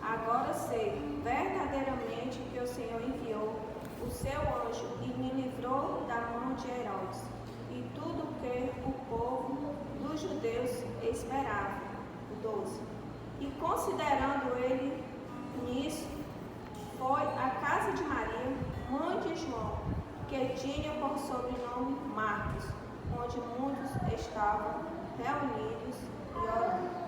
Agora sei verdadeiramente que o Senhor enviou o seu anjo e me livrou da mão de Herodes e tudo o que o povo dos judeus esperava. 12. E considerando ele nisso, foi à casa de Maria, mãe de João, que tinha por sobrenome Marcos, onde muitos estavam reunidos e orando.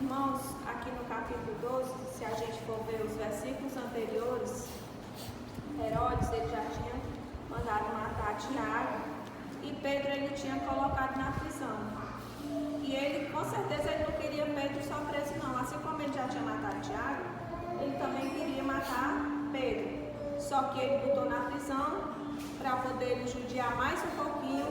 Irmãos, aqui no capítulo 12, se a gente for ver os versículos anteriores, Herodes ele já tinha mandado matar Tiago e Pedro ele tinha colocado na prisão. E ele, com certeza, ele não queria Pedro só preso não. Assim como ele já tinha matado Tiago, ele também queria matar Pedro. Só que ele botou na prisão para poder judiar mais um pouquinho.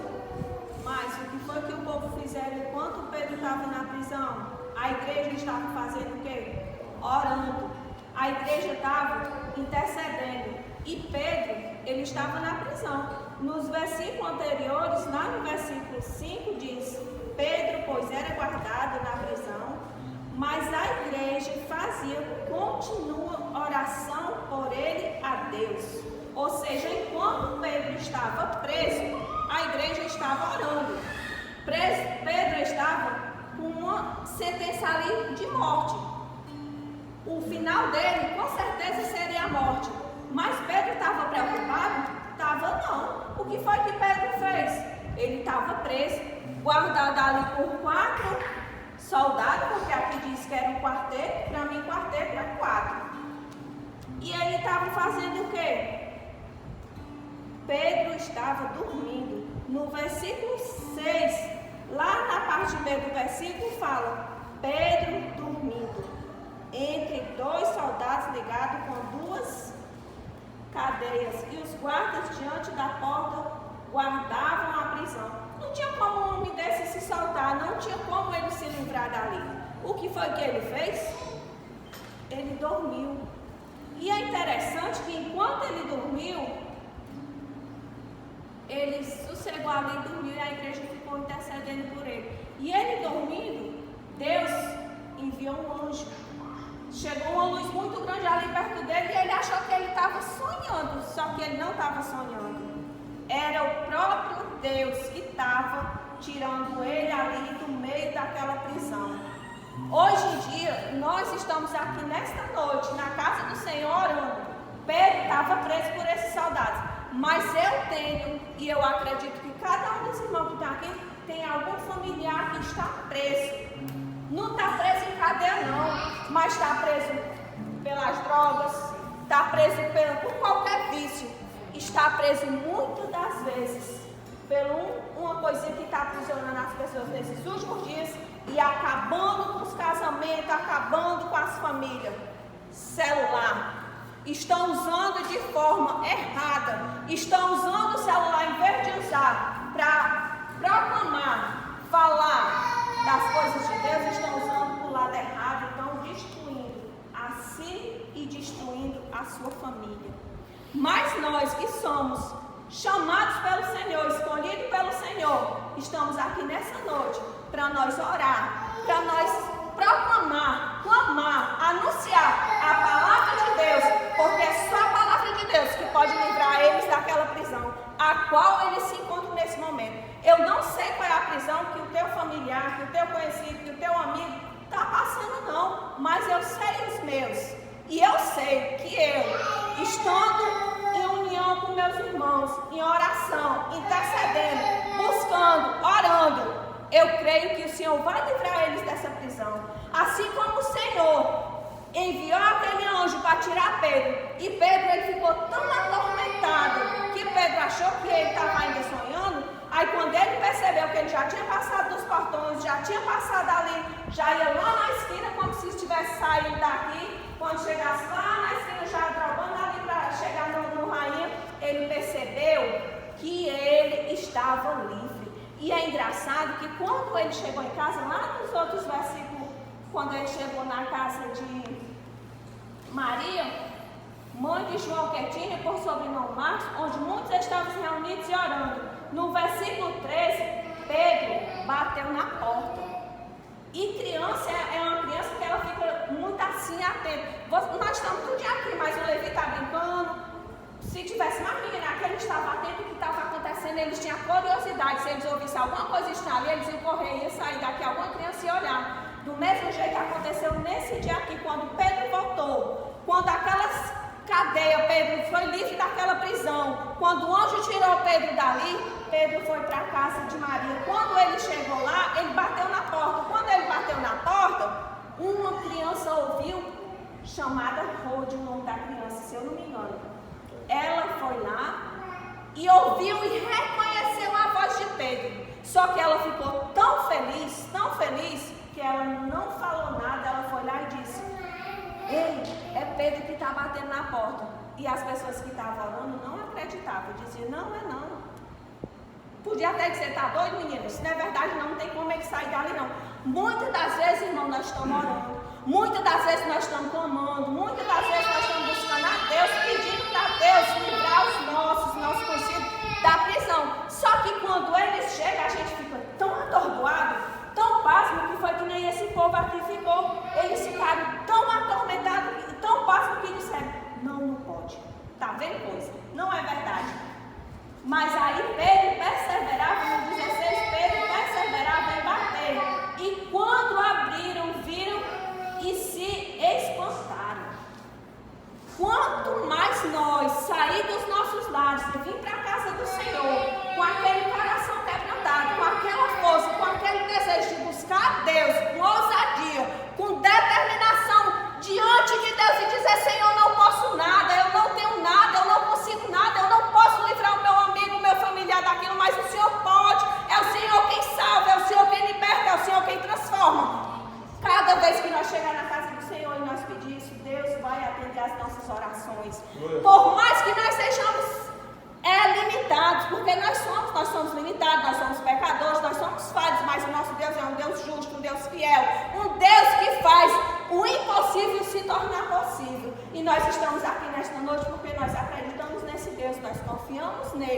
Mas o que foi que o povo fizeram enquanto Pedro estava na prisão? A igreja estava fazendo o quê? Orando. A igreja estava intercedendo. E Pedro, ele estava na prisão. Nos versículos anteriores, lá no versículo 5 diz: Pedro, pois era guardado na prisão, mas a igreja fazia contínua oração por ele a Deus. Ou seja, enquanto Pedro estava preso, a igreja estava orando. Pedro estava com uma sentença ali de morte. O final dele, com certeza, seria a morte. Mas Pedro estava preocupado? Estava não. O que foi que Pedro fez? Ele estava preso, guardado ali por 4 soldados, porque aqui diz que era um quarteto, para mim quarteto é 4. E ele estava fazendo o quê? Pedro estava dormindo. No versículo 6, lá na parte B do versículo fala, Pedro dormindo, entre 2 soldados ligados com 2 cadeias, e os guardas diante da porta guardavam a prisão. Não tinha como um homem desse se soltar, não tinha como ele se livrar dali. O que foi que ele fez? Ele dormiu. E é interessante que enquanto ele dormiu, ele sossegou ali e dormiu e a igreja ficou intercedendo por ele. E ele dormindo, Deus enviou um anjo. Chegou uma luz muito grande ali perto dele e ele achou que ele estava sonhando, só que ele não estava sonhando. Era o próprio Deus que estava tirando ele ali do meio daquela prisão. Hoje em dia, nós estamos aqui nesta noite, na casa do Senhor, orando. Pedro estava preso por esses soldados. Mas eu tenho, e eu acredito que cada um dos irmãos que está aqui, tem algum familiar que está preso. Não está preso em cadeia não, mas está preso pelas drogas, está preso por qualquer vício. Está preso muitas das vezes por uma coisinha que está aprisionando as pessoas nesses últimos dias e acabando com os casamentos, acabando com as famílias. Celular. Estão usando de forma errada, estão usando o celular em vez de usar para proclamar, falar das coisas de Deus, estão usando para o lado errado, estão destruindo a si e destruindo a sua família. Mas nós que somos chamados pelo Senhor, escolhidos pelo Senhor, estamos aqui nessa noite para nós orar, para nós proclamar, clamar, anunciar a palavra de Deus, porque é só a palavra de Deus que pode livrar eles daquela prisão, a qual eles se encontram nesse momento. Eu não sei qual é a prisão que o teu familiar, que o teu conhecido, que o teu amigo está passando não, mas eu sei os meus. E eu sei que eu, estando em união com meus irmãos, em oração, intercedendo, buscando, orando, eu creio que o Senhor vai livrar eles dessa prisão. Assim como o Senhor enviou aquele anjo para tirar Pedro, e Pedro ele ficou tão atormentado que Pedro achou que ele estava ainda sonhando. Aí quando ele percebeu que ele já tinha passado dos portões, já tinha passado ali, já ia lá na esquina como se estivesse saindo daqui, quando chegasse lá na esquina já drogando ali para chegar no Rainha, ele percebeu que ele estava livre. E é engraçado que quando ele chegou em casa, lá nos outros versículos, quando ele chegou na casa de Maria, mãe de João, que tinha por sobrenome Marcos, onde muitos estavam reunidos e orando. No versículo 13, Pedro bateu na porta. E criança é uma criança que ela fica batendo. Nós estamos tudo aqui, mas o Levi está brincando. Se tivesse mais menina aqui, ele estava atento ao que estava acontecendo, eles tinham curiosidade. Se eles ouvissem alguma coisa estranha ali, eles iam correr, ia sair daqui, alguma criança ia olhar. Do mesmo jeito que aconteceu nesse dia aqui, quando Pedro voltou, quando aquelas cadeias, Pedro foi livre daquela prisão, quando o anjo tirou Pedro dali, Pedro foi para a casa de Maria. Quando ele chegou lá, ele bateu na porta. Quando ele bateu na porta, uma criança ouviu, chamada Rode, o nome da criança, se eu não me engano. Ela foi lá e ouviu e reconheceu a voz de Pedro. Só que ela ficou tão feliz, que ela não falou nada. Ela foi lá e disse: ei, é Pedro que está batendo na porta. E as pessoas que estavam orando não acreditavam, diziam: não é não. Podia até dizer: tá doido, menino? Isso não é verdade, não tem como ele sair dali, não. Muitas das vezes, irmão, nós estamos orando. Muitas das vezes nós estamos clamando. Muitas das vezes nós estamos buscando a Deus, pedindo para Deus livrar os nossos conhecidos da prisão. Só que quando eles chegam, a gente fica tão atordoado, tão pasmo, que foi que nem esse povo aqui ficou. Eles ficaram tão atormentados, tão pasmo, que disseram: não pode. Tá vendo coisa? Não é verdade. Mas aí Pedro perseverava, no 16, Pedro perseverava em bater. E quando abriram, viram e se espantaram. Quanto mais nós sair dos nossos lares e vir para a casa do Senhor, com aquele coração quebrantado, com aquela força, com aquele desejo de buscar a Deus, com ousadia, com determinação diante de Deus e dizer: Senhor, não posso nada, eu não tenho nada, eu não consigo nada, eu não posso livrar o meu amigo, o meu familiar daquilo, mas o Senhor pode. É o Senhor quem salva, é o Senhor quem liberta, é o Senhor quem transforma. Cada vez que nós chegar na casa do Senhor e nós pedir isso, Deus vai atender as nossas orações. Por mais que nós sejamos limitados, porque nós somos limitados, nós somos pecadores, nós somos falhos, mas o nosso Deus é um Deus justo, um Deus fiel, um Deus que faz o impossível se tornar possível. E nós estamos aqui nesta noite porque nós acreditamos nesse Deus, nós confiamos nele.